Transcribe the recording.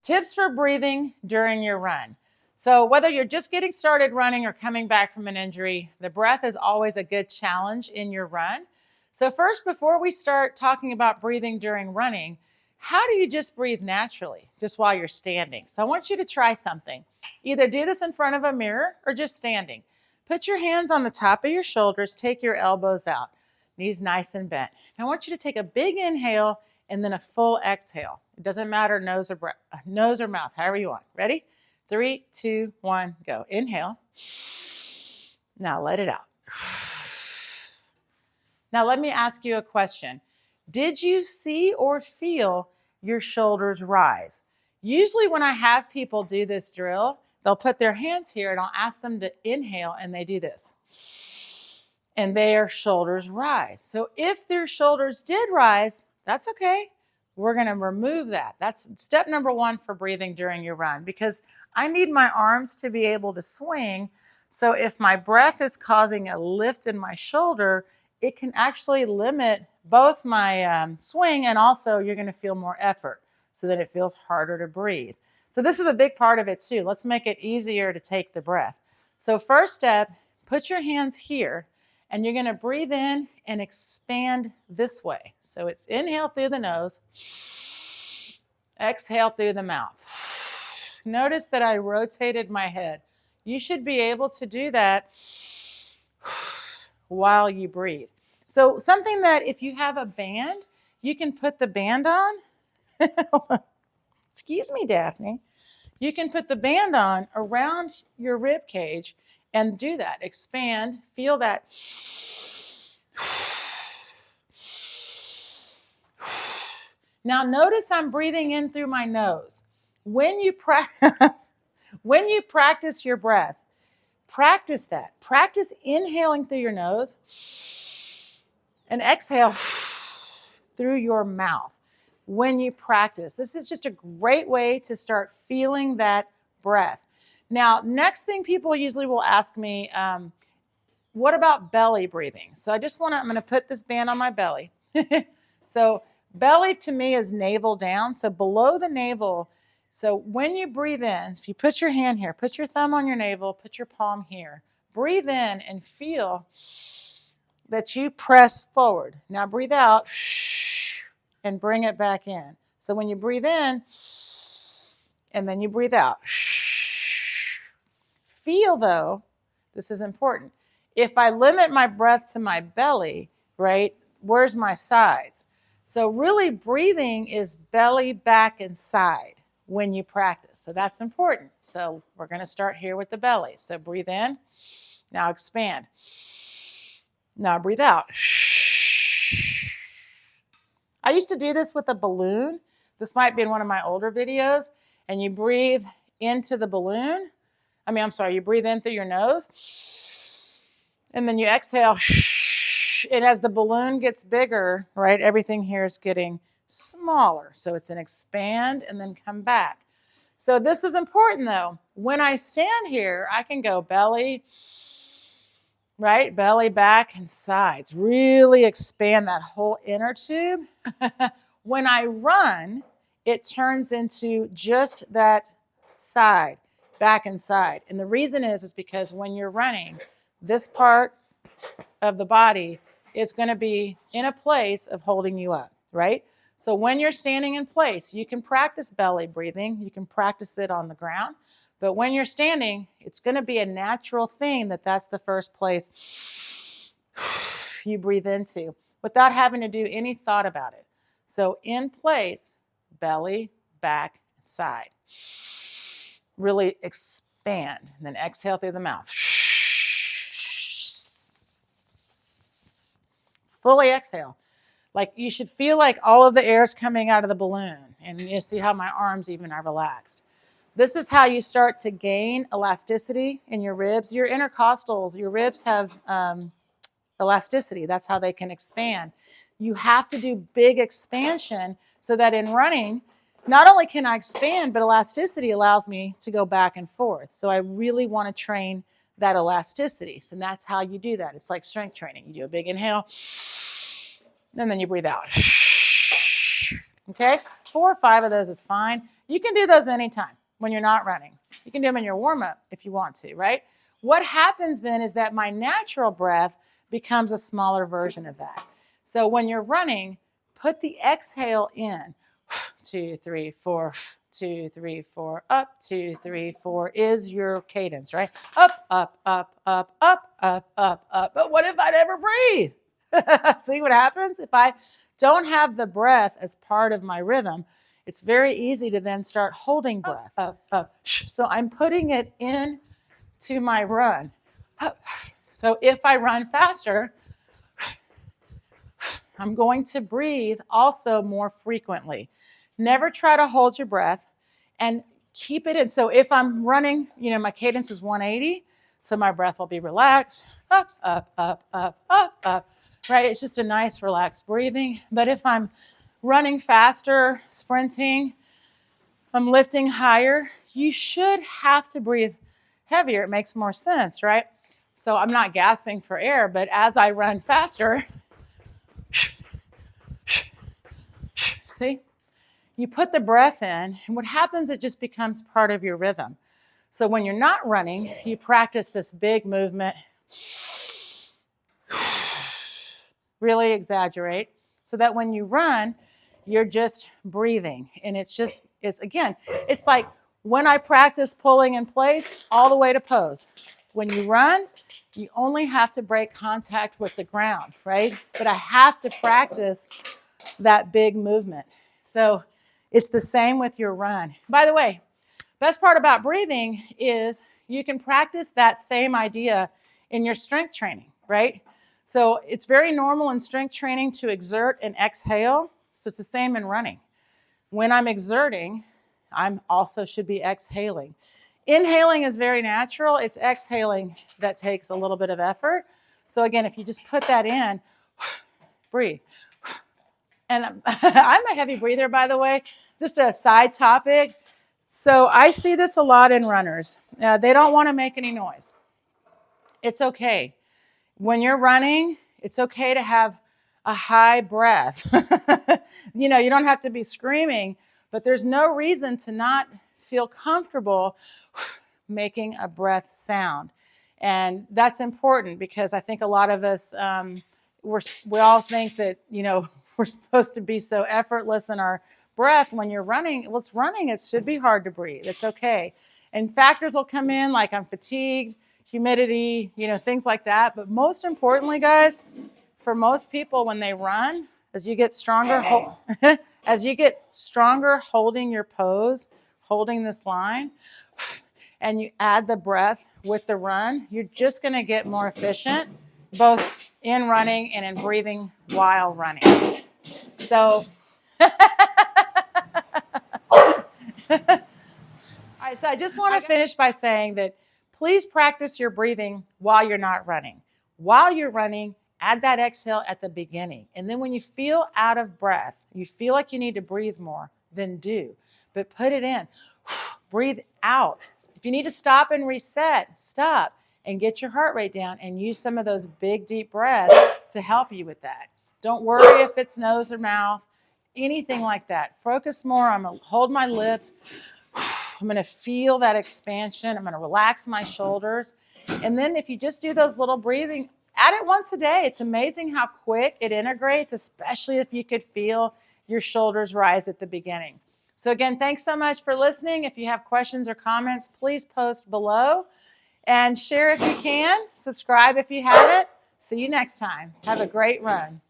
Tips for breathing during your run. So whether you're just getting started running or coming back from an injury, the breath is always a good challenge in your run. So first, before we start talking about breathing during running, how do you just breathe naturally, just while you're standing? So I want you to try something. Either do this in front of a mirror or just standing. Put your hands on the top of your shoulders, take your elbows out, knees nice and bent. Now I want you to take a big inhale and then a full exhale. It doesn't matter nose or mouth, however you want. Ready? 3, 2, 1, go. Inhale. Now let it out. Now let me ask you a question. Did you see or feel your shoulders rise? Usually when I have people do this drill, they'll put their hands here and I'll ask them to inhale and they do this. And their shoulders rise. So if their shoulders did rise, that's okay. We're going to remove that. That's step number 1 for breathing during your run, because I need my arms to be able to swing. So if my breath is causing a lift in my shoulder, it can actually limit both my swing, and also you're going to feel more effort so that it feels harder to breathe. So this is a big part of it too. Let's make it easier to take the breath. So first step, put your hands here. And you're going to breathe in and expand this way. So it's inhale through the nose, exhale through the mouth. Notice that I rotated my head. You should be able to do that while you breathe. So something that if you have a band, you can put the band on. Excuse me, Daphne. You can put the band on around your rib cage and do that. Expand, feel that. Now notice I'm breathing in through my nose. When you practice your breath, practice that. Practice inhaling through your nose and exhale through your mouth. When you practice, this is just a great way to start feeling that breath. Now, next thing people usually will ask me, what about belly breathing? So I'm going to put this band on my belly. So belly to me is navel down, so below the navel. So when you breathe in, if you put your hand here, put your thumb on your navel, put your palm here, breathe in and feel that you press forward. Now breathe out and bring it back in. So when you breathe in and then you breathe out, feel though, this is important. If I limit my breath to my belly, right, where's my sides? So really breathing is belly, back, and side when you practice. So that's important. So we're going to start here with the belly. So breathe in. Now expand. Now breathe out. I used to do this with a balloon. This might be in one of my older videos. And you breathe into the balloon. You breathe in through your nose. And then you exhale. And as the balloon gets bigger, right, everything here is getting smaller. So it's an expand and then come back. So this is important though. When I stand here, I can go belly, right, belly, back, and sides. Really expand that whole inner tube. When I run, it turns into just that side, back and side. And the reason is because when you're running, this part of the body is going to be in a place of holding you up, right? So when you're standing in place, you can practice belly breathing. You can practice it on the ground. But when you're standing, it's going to be a natural thing that's the first place you breathe into without having to do any thought about it. So in place, belly, back, and side. Really expand. And then exhale through the mouth. Fully exhale. Like you should feel like all of the air is coming out of the balloon. And you see how my arms even are relaxed. This is how you start to gain elasticity in your ribs. Your intercostals, your ribs have elasticity. That's how they can expand. You have to do big expansion so that in running, not only can I expand, but elasticity allows me to go back and forth. So I really want to train that elasticity. So that's how you do that. It's like strength training. You do a big inhale, and then you breathe out. Okay? 4 or 5 of those is fine. You can do those anytime when you're not running. You can do them in your warm-up if you want to, right? What happens then is that my natural breath becomes a smaller version of that. So when you're running, put the exhale in. 2, 3, 4, 2, 3, 4, up, 2, 3, 4 is your cadence, right? Up, up, up, up, up, up, up, up. But what if I never breathe? See what happens? If I don't have the breath as part of my rhythm, it's very easy to then start holding breath. Up, up. So I'm putting it in to my run. So if I run faster, I'm going to breathe also more frequently. Never try to hold your breath and keep it in. So if I'm running, my cadence is 180, so my breath will be relaxed. Up, up, up, up, up, up, right? It's just a nice relaxed breathing. But if I'm running faster, sprinting, I'm lifting higher, you should have to breathe heavier. It makes more sense, right? So I'm not gasping for air, but as I run faster, see, you put the breath in, and what happens, it just becomes part of your rhythm. So when you're not running, you practice this big movement. Really exaggerate so that when you run, you're just breathing. And it's like when I practice pulling in place all the way to pose. When you run, you only have to break contact with the ground, right? But I have to practice that big movement. So it's the same with your run. By the way, best part about breathing is you can practice that same idea in your strength training, right? So it's very normal in strength training to exert and exhale. So it's the same in running. When I'm exerting, I also should be exhaling. Inhaling is very natural. It's exhaling that takes a little bit of effort. So again, if you just put that in, breathe. And I'm a heavy breather, by the way. Just a side topic. So I see this a lot in runners. They don't want to make any noise. It's okay. When you're running, it's okay to have a high breath. You don't have to be screaming, but there's no reason to not feel comfortable making a breath sound. And that's important because I think a lot of us, we all think that, we're supposed to be so effortless in our breath. When you're running, it's running, it should be hard to breathe. It's okay. And factors will come in like I'm fatigued, humidity, things like that. But most importantly, guys, for most people when they run, as you get stronger, holding your pose, holding this line, and you add the breath with the run, you're just going to get more efficient, both in running and in breathing while running. So, all right, so I just want to finish by saying that please practice your breathing while you're not running. While you're running, add that exhale at the beginning. And then when you feel out of breath, you feel like you need to breathe more, then do. But put it in. Breathe out. If you need to stop and reset, stop and get your heart rate down and use some of those big, deep breaths to help you with that. Don't worry if it's nose or mouth, anything like that. Focus more. I'm going to hold my lips. I'm going to feel that expansion. I'm going to relax my shoulders. And then if you just do those little breathing, add it once a day. It's amazing how quick it integrates, especially if you could feel your shoulders rise at the beginning. So again, thanks so much for listening. If you have questions or comments, please post below and share if you can. Subscribe if you haven't. See you next time. Have a great run.